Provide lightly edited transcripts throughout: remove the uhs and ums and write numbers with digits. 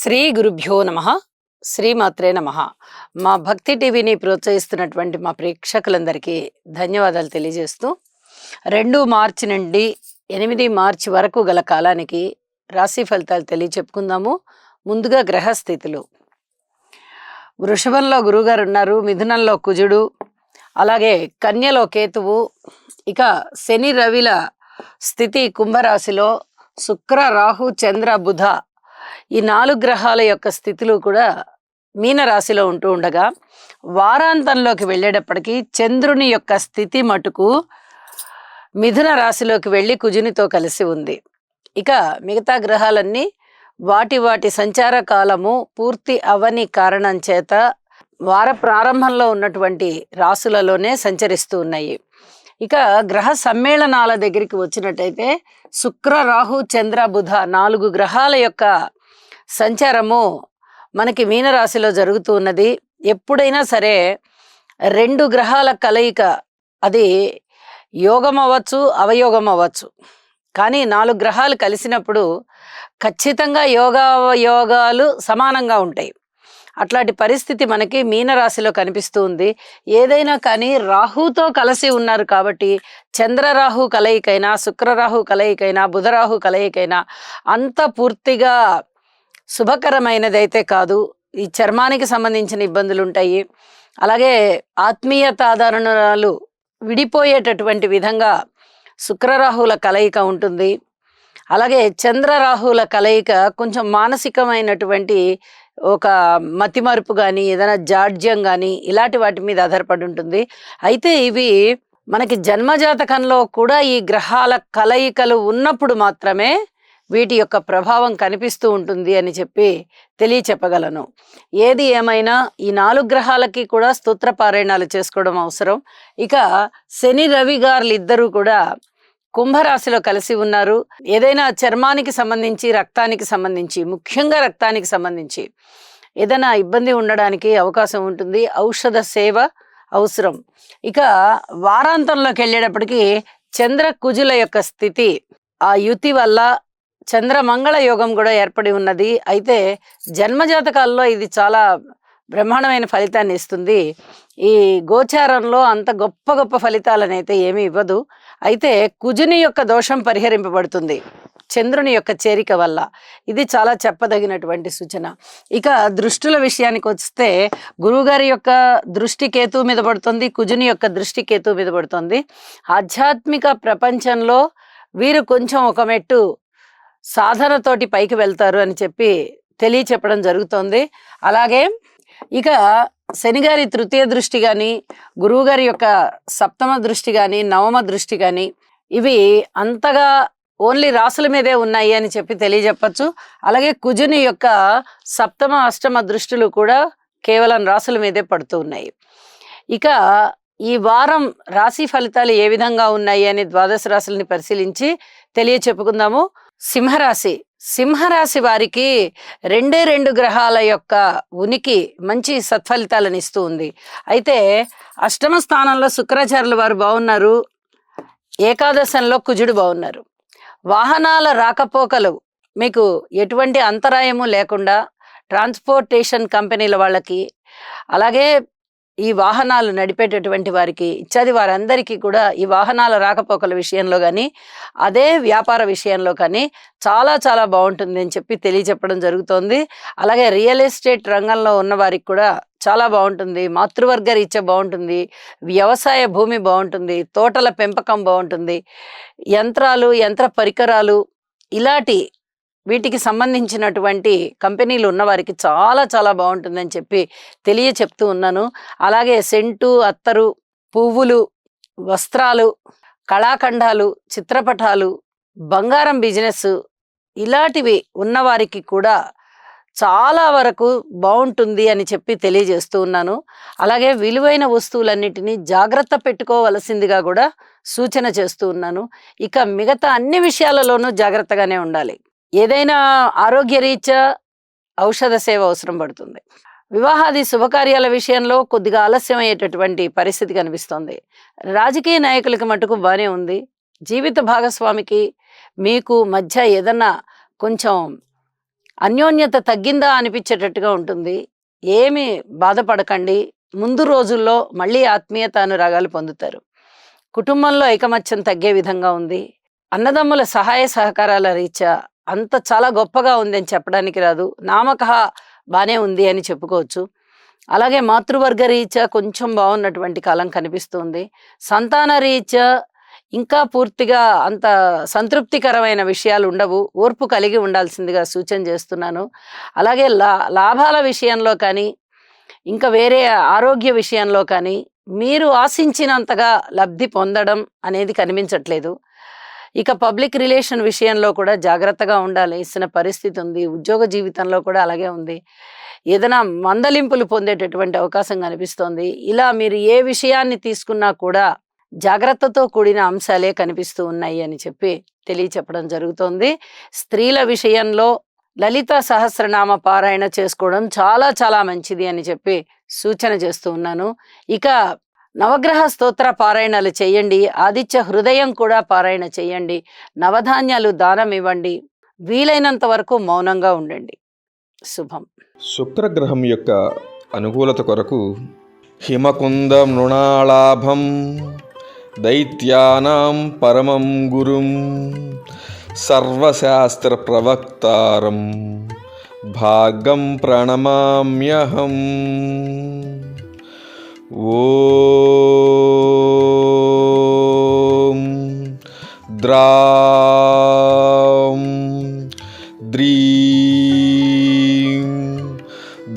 శ్రీ గురుభ్యో నమః. శ్రీమాత్రే నమః. మా భక్తి టీవీని ప్రోత్సహిస్తున్నటువంటి మా ప్రేక్షకులందరికీ ధన్యవాదాలు తెలియజేస్తూ 2 మార్చి నుండి 8 మార్చి వరకు గల కాలానికి రాశి ఫలితాలు తెలియచెప్పుకుందాము. ముందుగా గ్రహస్థితులు. వృషభంలో గురువుగారు ఉన్నారు, మిథునంలో కుజుడు, అలాగే కన్యలో కేతువు, ఇక శని రవిల స్థితి కుంభరాశిలో, శుక్ర రాహు చంద్ర బుధ ఈ 4 గ్రహాల యొక్క స్థితులు కూడా మీనరాశిలో ఉంటూ ఉండగా, వారాంతంలోకి వెళ్ళేటప్పటికీ చంద్రుని యొక్క స్థితి మటుకు మిథున రాశిలోకి వెళ్ళి కుజునితో కలిసి ఉంది. ఇక మిగతా గ్రహాలన్నీ వాటి వాటి సంచార కాలము పూర్తి అవని కారణం చేత వార ప్రారంభంలో ఉన్నటువంటి రాశులలోనే సంచరిస్తూ ఉన్నాయి. ఇక గ్రహ సమ్మేళనాల దగ్గరికి వచ్చినట్టయితే శుక్ర రాహు చంద్ర బుధ 4 గ్రహాల యొక్క సంచారము మనకి మీనరాశిలో జరుగుతూ ఉన్నది. ఎప్పుడైనా సరే 2 గ్రహాల కలయిక, అది యోగం అవ్వచ్చు, అవయోగం అవ్వచ్చు, కానీ 4 గ్రహాలు కలిసినప్పుడు ఖచ్చితంగా యోగాలు సమానంగా ఉంటాయి. అట్లాంటి పరిస్థితి మనకి మీనరాశిలో కనిపిస్తూ ఉంది. ఏదైనా కానీ రాహుతో కలిసి ఉన్నారు కాబట్టి చంద్రరాహు కలయికైనా, శుక్రరాహు కలయికైనా, బుధరాహు కలయికైనా అంత పూర్తిగా శుభకరమైనదైతే కాదు. ఈ చర్మానికి సంబంధించిన ఇబ్బందులు ఉంటాయి. అలాగే ఆత్మీయత ఆధారణలు విడిపోయేటటువంటి విధంగా శుక్రరాహుల కలయిక ఉంటుంది. అలాగే చంద్రరాహుల కలయిక కొంచెం మానసికమైనటువంటి ఒక మతిమరుపు కానీ, ఏదైనా జాడ్యం కానీ ఇలాంటి వాటి మీద ఆధారపడి ఉంటుంది. అయితే ఇవి మనకి జన్మజాతకంలో కూడా ఈ గ్రహాల కలయికలు ఉన్నప్పుడు మాత్రమే వీటి యొక్క ప్రభావం కనిపిస్తూ ఉంటుంది అని చెప్పి తెలియచెప్పగలను. ఏది ఏమైనా ఈ 4 గ్రహాలకి కూడా స్తోత్ర పారాయణాలు చేసుకోవడం అవసరం. ఇక శని రవి గారులు ఇద్దరూ కూడా కుంభరాశిలో కలిసి ఉన్నారు. ఏదైనా చర్మానికి సంబంధించి, రక్తానికి సంబంధించి, ముఖ్యంగా రక్తానికి సంబంధించి ఏదైనా ఇబ్బంది ఉండడానికి అవకాశం ఉంటుంది. ఔషధ సేవ అవసరం. ఇక వారాంతంలోకి వెళ్ళేటప్పటికి చంద్ర కుజుల యొక్క స్థితి, ఆ యుతి వల్ల చంద్రమంగళ యోగం కూడా ఏర్పడి ఉన్నది. అయితే జన్మజాతకాల్లో ఇది చాలా బ్రహ్మాండమైన ఫలితాన్ని ఇస్తుంది. ఈ గోచారంలో అంత గొప్ప గొప్ప ఫలితాలనైతే ఏమీ ఇవ్వదు. అయితే కుజుని యొక్క దోషం పరిహరింపబడుతుంది చంద్రుని యొక్క చేరిక వల్ల. ఇది చాలా చెప్పదగినటువంటి సూచన. ఇక దృష్టుల విషయానికి వస్తే గురువుగారి యొక్క దృష్టి కేతువు మీద పడుతుంది, కుజుని యొక్క దృష్టి కేతువు మీద పడుతుంది. ఆధ్యాత్మిక ప్రపంచంలో వీరు కొంచెం ఒక మెట్టు సాధనతోటి పైకి వెళ్తారు అని చెప్పి తెలియచెప్పడం జరుగుతోంది. అలాగే ఇక శనిగారి తృతీయ దృష్టి కానీ, గురువుగారి యొక్క సప్తమ దృష్టి కానీ, నవమ దృష్టి కానీ ఇవి అంతగా ఓన్లీ రాసుల మీదే ఉన్నాయి అని చెప్పి తెలియజెప్పచ్చు. అలాగే కుజుని యొక్క సప్తమ అష్టమ దృష్టిలు కూడా కేవలం రాసుల మీదే పడుతూ ఉన్నాయి. ఇక ఈ వారం రాశి ఫలితాలు ఏ విధంగా ఉన్నాయి అని ద్వాదశ రాశులని పరిశీలించి తెలియచెప్పుకుందాము. సింహరాశి వారికి 2 గ్రహాల యొక్క ఉనికి మంచి సత్ఫలితాలను ఇస్తూ ఉంది. అయితే అష్టమ స్థానంలో శుక్రాచార్యుల వారు బాగున్నారు, ఏకాదశంలో కుజుడు బాగున్నారు. వాహనాల రాకపోకలు మీకు ఎటువంటి అంతరాయము లేకుండా ట్రాన్స్పోర్టేషన్ కంపెనీల వాళ్ళకి, అలాగే ఈ వాహనాలు నడిపేటటువంటి వారికి ఇత్యాది వారందరికీ కూడా ఈ వాహనాల రాకపోకల విషయంలో కానీ, అదే వ్యాపార విషయంలో కానీ చాలా చాలా బాగుంటుంది అని చెప్పి తెలియచెప్పడం జరుగుతోంది. అలాగే రియల్ ఎస్టేట్ రంగంలో ఉన్న వారికి కూడా చాలా బాగుంటుంది. మాతృవర్గ రీత్యా బాగుంటుంది. వ్యవసాయ భూమి బాగుంటుంది. తోటల పెంపకం బాగుంటుంది. యంత్రాలు, యంత్ర పరికరాలు ఇలాంటి వీటికి సంబంధించినటువంటి కంపెనీలు ఉన్నవారికి చాలా చాలా బాగుంటుందని చెప్పి తెలియచెప్తూ ఉన్నాను. అలాగే సెంటు, అత్తరు, పువ్వులు, వస్త్రాలు, కళాఖండాలు, చిత్రపటాలు, బంగారం బిజినెస్ ఇలాంటివి ఉన్నవారికి కూడా చాలా వరకు బాగుంటుంది అని చెప్పి తెలియజేస్తూ ఉన్నాను. అలాగే విలువైన వస్తువులన్నిటినీ జాగ్రత్త పెట్టుకోవలసిందిగా కూడా సూచన చేస్తూ ఉన్నాను. ఇక మిగతా అన్ని విషయాలలోనూ జాగ్రత్తగానే ఉండాలి. ఏదైనా ఆరోగ్య రీత్యా ఔషధ సేవ అవసరం పడుతుంది. వివాహాది శుభకార్యాల విషయంలో కొద్దిగా ఆలస్యం అయ్యేటటువంటి పరిస్థితి కనిపిస్తోంది. రాజకీయ నాయకులకి మటుకు బాగానే ఉంది. జీవిత భాగస్వామికి మీకు మధ్య ఏదన్నా కొంచెం అన్యోన్యత తగ్గిందా అనిపించేటట్టుగా ఉంటుంది. ఏమి బాధపడకండి. ముందు రోజుల్లో మళ్ళీ ఆత్మీయత అనురాగాలు పొందుతారు. కుటుంబంలో ఐకమత్యం తగ్గే విధంగా ఉంది. అన్నదమ్ముల సహాయ సహకారాల రీత్యా అంత చాలా గొప్పగా ఉంది అని చెప్పడానికి రాదు. నామకహ బానే ఉంది అని చెప్పుకోవచ్చు. అలాగే మాతృవర్గ రీత్యా కొంచెం బాగున్నటువంటి కాలం కనిపిస్తుంది. సంతాన రీత్యా ఇంకా పూర్తిగా అంత సంతృప్తికరమైన విషయాలు ఉండవు. ఓర్పు కలిగి ఉండాల్సిందిగా సూచన చేస్తున్నాను. అలాగే లాభాల విషయంలో కానీ, ఇంకా వేరే ఆరోగ్య విషయంలో కానీ మీరు ఆశించినంతగా లబ్ధి పొందడం అనేది కనిపించట్లేదు. ఇక పబ్లిక్ రిలేషన్ విషయంలో కూడా జాగ్రత్తగా ఉండాల్సిన పరిస్థితి ఉంది. ఉద్యోగ జీవితంలో కూడా అలాగే ఉంది. ఏదైనా మందలింపులు పొందేటటువంటి అవకాశం కనిపిస్తోంది. ఇలా మీరు ఏ విషయాన్ని తీసుకున్నా కూడా జాగ్రత్తతో కూడిన అంశాలే కనిపిస్తూ ఉన్నాయి అని చెప్పి తెలియచెప్పడం జరుగుతోంది. స్త్రీల విషయంలో లలిత సహస్రనామ పారాయణ చేసుకోవడం చాలా చాలా మంచిది అని చెప్పి సూచన చేస్తూ ఉన్నాను. ఇక నవగ్రహ స్తోత్ర పారాయణలు చేయండి. ఆదిత్య హృదయం కూడా పారాయణ చేయండి. నవధాన్యాలు దానం ఇవ్వండి. వీలైనంత వరకు మౌనంగా ఉండండి. శుభం. శుక్రగ్రహం యొక్క అనుకూలత కొరకు హిమకుంద మృణాళాభం దైత్యానాం పరమం గురుం సర్వశాస్త్ర ప్రవక్తారం భాగం ప్రణమామ్యహం. ఓం ద్రాం ద్రీం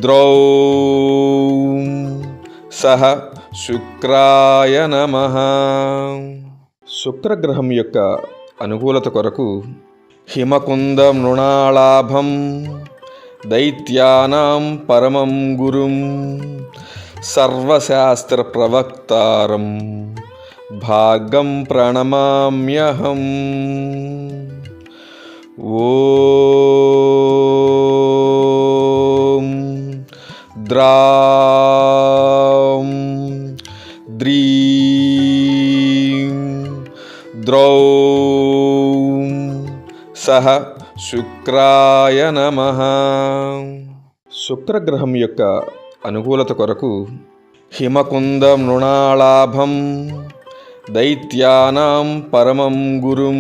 ద్రౌం సహ శుక్రాయ నమః. శుక్రగ్రహం యొక్క అనుకూలత కొరకు హిమకుంద మృణాళాభం దైత్యానాం పరమం గురుం సర్వశాస్త్ర ప్రవక్తారం భాగం ప్రణమామ్యహం. ఓం ద్రాం ద్రీం ద్రౌం సహ శుక్రాయ నమః. శుక్రగ్రహం యొక్క అనుకూలత కొరకు హిమకుంద మృణాళాభం దైత్యానాం పరమం గురుం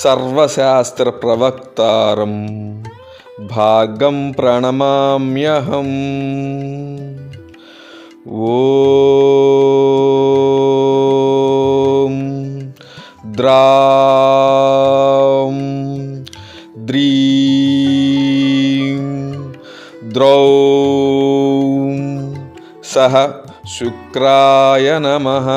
సర్వశాస్త్ర ప్రవక్తారం భాగం ప్రణమామ్యహం. ఓం ద్రాం ద్రీం ద్రౌం సహ శుక్రాయ నమః.